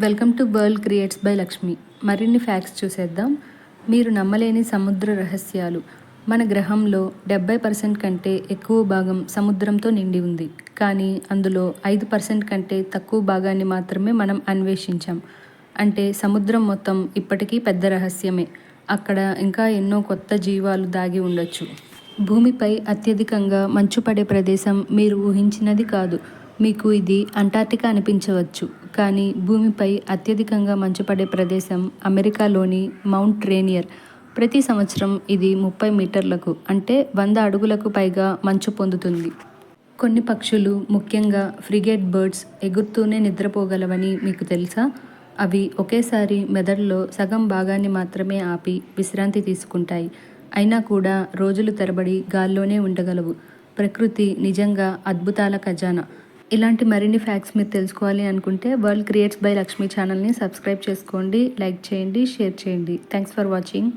Welcome to world creates by Lakshmi. మరిన్ని facts చూసేద్దాం. మీరు నమ్మలేని సముద్ర రహస్యాలు. మన గ్రహంలో 70% కంటే ఎక్కువ భాగం సముద్రంతో నిండి ఉంది. కానీ అందులో 5% కంటే తక్కువ భాగాన్ని మాత్రమే మనం అన్వేషించాం. అంటే సముద్రం మొత్తం ఇప్పటికీ పెద్ద రహస్యమే. అక్కడ ఇంకా ఎన్నో కొత్త జీవాలు దాగి ఉండొచ్చు. భూమిపై అత్యధికంగా మంచు పడే ప్రదేశం మీరు ఊహించినది కాదు. మీకు ఇది అంటార్క్టికా అనిపించవచ్చు, కానీ భూమిపై అత్యధికంగా మంచు పడే ప్రదేశం అమెరికాలోని మౌంట్ రేనియర్. ప్రతి సంవత్సరం ఇది 30 మీటర్లకు అంటే 100 అడుగులకు పైగా మంచు పొందుతుంది. కొన్ని పక్షులు, ముఖ్యంగా ఫ్రిగేట్ బర్డ్స్ ఎగురుతూనే నిద్రపోగలవని మీకు తెలుసా? అవి ఒకేసారి మెదడులో సగం భాగాన్ని మాత్రమే ఆపి విశ్రాంతి తీసుకుంటాయి. అయినా కూడా రోజులు తరబడి గాల్లోనే ఉండగలవు. ప్రకృతి నిజంగా అద్భుతాల ఖజానా. ఇలాంటి మరిన్ని ఫ్యాక్ట్స్ మీరు తెలుసుకోవాలి అనుకుంటే వరల్డ్ క్రియేట్స్ బై లక్ష్మి ఛానల్ని సబ్స్క్రైబ్ చేసుకోండి, లైక్ చేయండి, షేర్ చేయండి. Thanks for watching.